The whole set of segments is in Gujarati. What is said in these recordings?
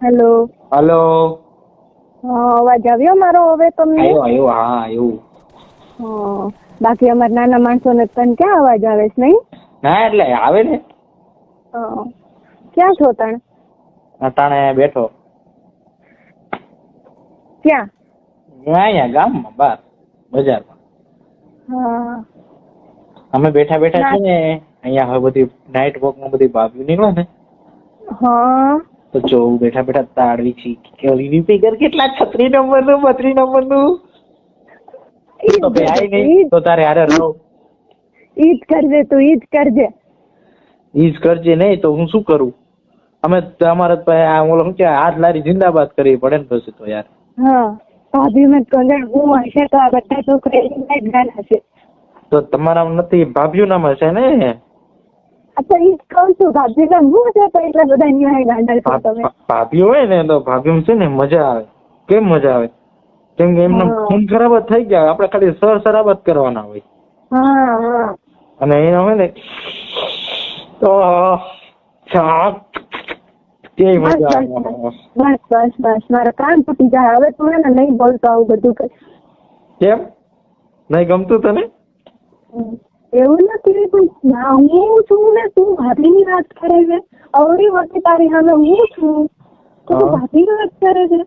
હેલો. હલો. અવાજ આવ્યો મારો હવે તમને? આવ્યો હા આવ્યું. બાકી અમારા નાના માણસોને તને ક્યાં અવાજ આવે છે નહીં? ના એટલે આવે ને. ક્યાં છો તણ? અટાણે બેઠો. ક્યાં? અહીંયા ગામમાં બહાર બજારમાં. હા. અમે બેઠા બેઠા છે ને અહીંયા હવે બધી નાઇટ વોક માં બધી ભાભી નીકળે ને. હા. તો જો બેઠા બેઠા તાળવી છે કે ફિગર કેટલા 36 નંબરનું 32 નંબરનું. તો ભાઈ આઈ નહીં તો તારે હારે રહો. ઈજ કરજે તું, ઈજ કરજે. ઈજ કરજે નહીં તો હું શું કરું? અમે અમારે ઓલો શું કે હાથ લારી જિંદાબાદ કરવી પડે ને પછી તો યાર. હા ભાભી મેં કહું હું હશે તો આ બધા છોકરા ગાના છે. તો તમારા નથી ભાભીઓ નામ હશે ને? અચ્છા ઈજ કહું છું ભાભી નામ હું છે તો એટલા બધા ન્યાય ગાંડા છો તમે. ભાભીઓ હોય ને તો ભાભીઓ છે ને મજા આવે. કેમ મજા આવે? કેમ કે એમનો ખૂન ખરાબ જ થઈ ગયા, આપણે ખાલી સરાબ જ કરવાના હોય. હા. અને એનો હોય ને તો કેવી મજા આવે. બસ મારા કાન તૂટી જાય હવે. તું એને નહીં બોલતો આવું બધું કઈ. કેમ નહીં ગમતું તને? એવું નથી હું છું ને તું ભાભીની વાત કરે છે. અવળી વખતે તારી સામે હું છું તું ભાભીની વાત કરે છે.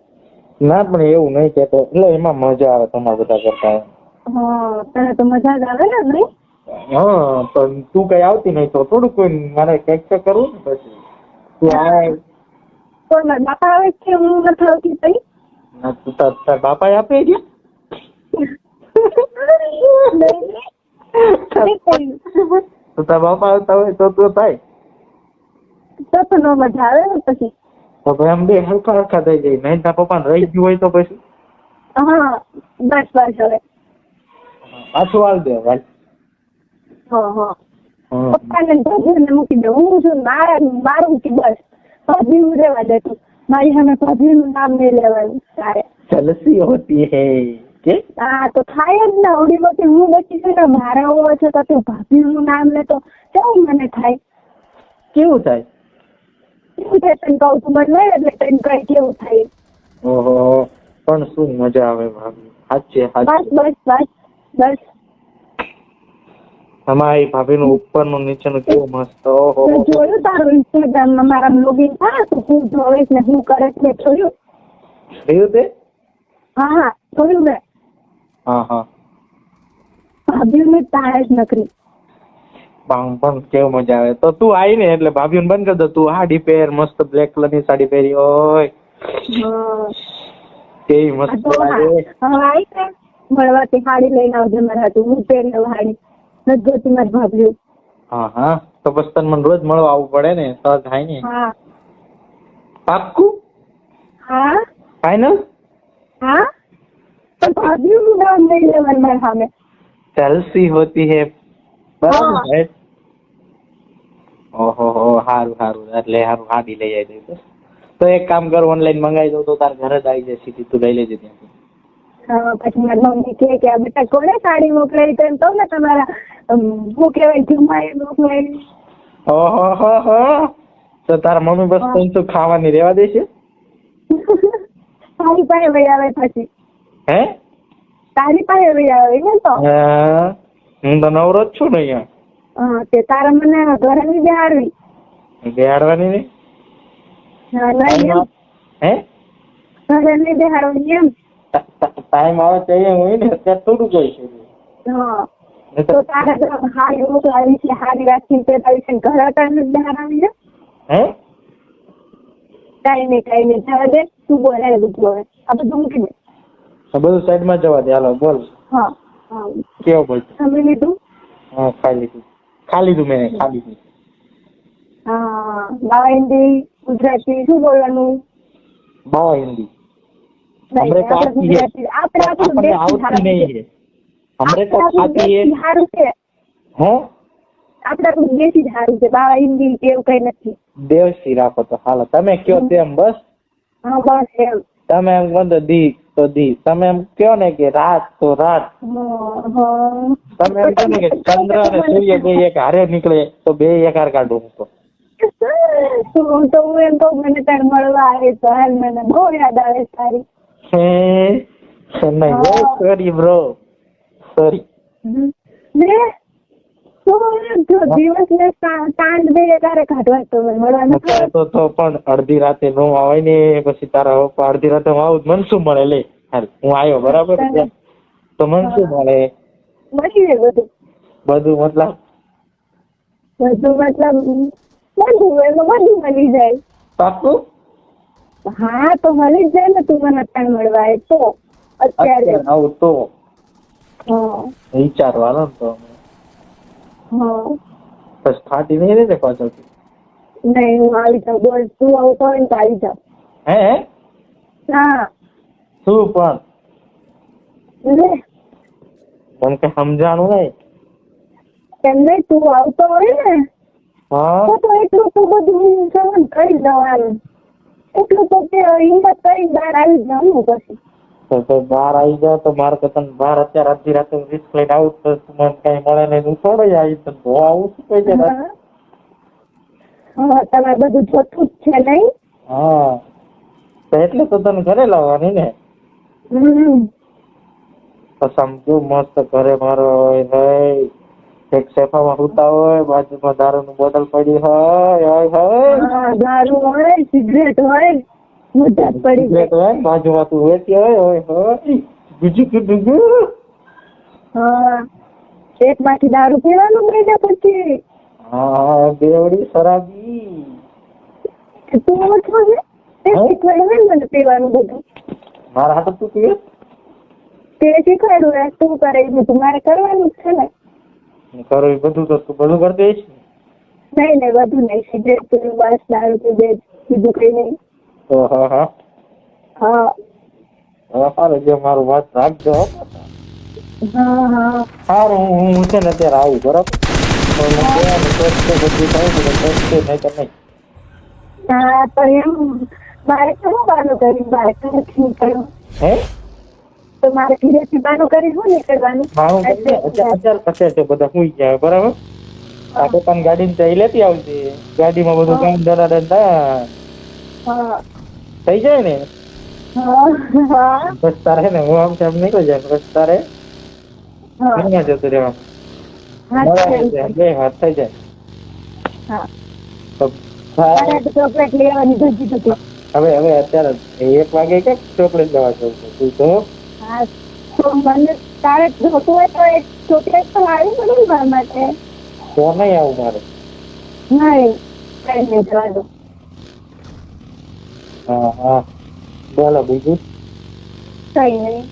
ના પણ એવું નહીં કેતો, એટલે એમાં મજા આવે તમારા બધા કરતા. હા તને તો મજા જ આવે ને નહીં? હા તો તું કઈ આવતી નહીં તો થોડું કોઈ મારે કઈક તો કરવું ને પછી. તું આ કોઈ મારા બાપા આવે છે હું નથી આવતી તઈ? ના તું તાર બાપા આપે ગયા? તો તાર બાપા આવતા હોય તો થાય તો નો મજા આવે ને પછી. તો ભાઈ આમ બે હરખા થઈ જાય. નહીં તાર પપ્પા રહી ગયું હોય તો પછી? હા બસ હવે પાછું હાલ દે ભાઈ. પપ્પાને ભાભીને મૂકી દે. હું છું મારું કે બસ ભાભી રહેવા દે તું. મારી સામે ભાભીનું નામ નહીં લેવાનું તારે. જલસી હોતી હે કે? હા તો થાય જ ને. આવડી મોટી હું બચી છું ને મારા હોવા છે તો તું ભાભીનું નામ લે તો કેવું મને થાય? કેવું થાય? કેવું થાય તને કહું તું મને નહીં એટલે તને કઈ કેવું થાય? ઓહો પણ શું મજા આવે ભાભી. સાચે બસ અમારી ભાભીનું ઉપરનું નીચેનું કેવું મસ્ત. ઓહો જોયું તારું ઇન્સ્ટાગ્રામમાં મારા લોગિન થાય તો હું જોઈશ ને હું કરે છે જોયું? જોયું તે? હા જોયું મેં. હા ભાભીઓને તાળ જ નકરી. પણ કેવું મજા આવે. તો તું આવી ને એટલે ભાભીઓને બંધ કરી દો. તું સાડી પહેર, મસ્ત બ્લેક કલર ની સાડી પહેરી હોય કેવી મસ્ત લાગે. આવી છે મળવાથી સાડી લઈને આવજે મારા હાટુ. હું પહેરી લઉં સાડી. નથી જોતી મારી ભાભીઓ. હા તો પછી તને મને રોજ મળવા આવવું પડે ને તો થાય ને. હા પાક્કું? હા ફાઈનલ? હા પણ ભાભીઓનું નામ નહીં લેવાનું મારા સામે. જલસી હોતી હે બરાબર. ઓહો સારું એટલે સાડી લઈ આવી દઉં. તો એક કામ કર, ઓનલાઈન મંગાવી દઉં તો તાર ઘરે જ આવી જાય સીધી. તું લઈ લેજે ત્યાંથી. પછી મારી મમ્મી કે આ બેટા કોને સાડી મોકલાવી તો એમ કહું ને તમારા શું કહેવાય જમાઈ મોકલાવી. ઓહો તો તારા મમ્મી બસ તું ખાવાની રેવા દેશે? તારી પાસે વહી આવે પછી. હે તારી પાસે વહી આવે ને તો? હું તો નવરો જ છું ને અહીંયા. તે તારા મને ઘરે ની બેહાડવી. બેહાડવાની ને? હે ઘરે ની બેહાડવાની એમ? ટાઈમ આવે તો હોય ને અત્યારે થોડું જોઈ છે. તો તારા હારી મોકલાવી છે, હારી રાખીને પેલાવી છે ઘરે ટાઈમ બેહાડવાની છે. હે કઈ નહીં જવા દે. તું બોલાય બધું હવે આ બધું મૂકી દે. બધું સાઈડ માં જવા દે. હાલો બોલ. હા કેવું બોલ? જમી લીધું? હા ખાઈ લીધું મેં. હા બાવા હિન્દી ગુજરાતી શું બોલવાનું? બાવા હિન્દી આપણે દેશી જ સારું છે. બાવા હિન્દી એવું કઈ નથી. દેશી રાખો તો હાલો. તમે કયો તેમ બસ. હા બસ એમ. તમે એમ કહો તો દી તો દી. તમે એમ કયો ને કે રાત તો રાત. તમે એમ કહો ને કે ચંદ્ર અને સૂર્ય બે એક હારે નીકળે તો બે એક હાર કાઢું. તો હું તો એમ કહું મને તાર મળવા આવે તો હાલ મને બહુ યાદ આવે તારી. નહીં સોરી બ્રો સોરી. ને તું જો દિવસ ને સાંજ બે તારે કાઢવા તો મળવાનું તો પણ અડધી રાતે નો આવે ને પછી તારા પપ્પા અડધી રાતે હું આવું મન શું મળે લે હાલ હું આવ્યો બરાબર તો મન શું મળે મળી જાય બધું મતલબ બધું એમાં બધું મળી જાય. પાક્કું હા તો મળી જ જાય ને તું મને અત્યારે મળવા આવે તો અત્યારે આવું તો હા વિચારવાનો તો હા બસ ફાટી નહીં રે ને પાછળથી. નહીં હું આવી જાઉં બોલ તું આવતો હોય ને તો આવી જાઉં. હે હા શું પણ લે મને કઈ સમજાણું નહીં. એમ નહીં તું આવતો હોય ને હા તો એટલું તો બધું સહન કરી દવાનું એટલું તો તે હિંમત કરી બહાર આવી જવાનું પછી તો બહાર આવી જાવ તો મારે તો તને બહાર અત્યારે અડધી રાતે રિસ્ક લઈને આવું તો મને કઈ મળે નહીં હું થોડો આવી તો આવું શું કઈ જાય. હા તમારે બધું જોતું જ છે નહીં. હા તો એટલે તો તને ઘરે લાવવાની ને તો સમજો મસ્ત ઘરે મારો હોય ભાઈ એક સોફામાં સુતા હોય બાજુમાં દારૂની બોટલ પડી હોય દારૂ હોય સિગરેટ હોય મજા પડી હોય બાજુમાં તું વેચી હોય બીજું કીધું હા એક માંથી દારૂ પીવાનું મહિના પછી હા બેવડી શરાબી તું ઓછો છે તે શીખવાડ્યું ને મને પીવાનું બધું મારા હાથ તું પીએ તે શીખવાડ્યું ને તું કરે એ બધું મારે કરવાનું જ છે ને કરો એ બધું તો તું બધું કરી દઈશ નહીં બધું નહીં સિગરેટ પીવું બસ દારૂ પીવે બીજું કઈ નહીં. હા હા હા સારું જો મારું વાત રાખજો. હા હા સારું હું છે ને અત્યારે આવું બરાબર બધું થાય નહીં તો નહીં. હા તો એમ મારે કેવું બાનું કરી બાર નથી નીકળવું હે તો મારે ઘરેથી બાનું કરી શું નીકળવાનું અત્યારે કશે છે બધા સુઈ જાય બરાબર આ પોતાની ગાડી ને લેતી આવજે ગાડીમાં બધું કામ દરાડે હા થઈ જાય ને હા બસ તારે ને હું આમ તેમ નીકળી જાય બસ તારે અહીંયા જતું રહેવાનું બે હાથ થઈ જાય. ચોકલેટ લેવાની ધજી હતી હવે અત્યારે 1 વાગે કે ચોકલેટ લેવા જવું તું તો હા તો મને તારે જોતું હોય તો એક ચોકલેટ તો લાવી પડે ને મારા માટે તો નહીં આવું મારે નહીં કઈ નહીં જવા દો. હા હા બોલો બીજું કઈ નહીં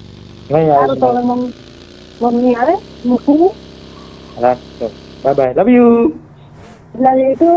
નહીં સારું તો આવું મમ્મી આવે મૂકીને રાખજો bye bye love you love you two.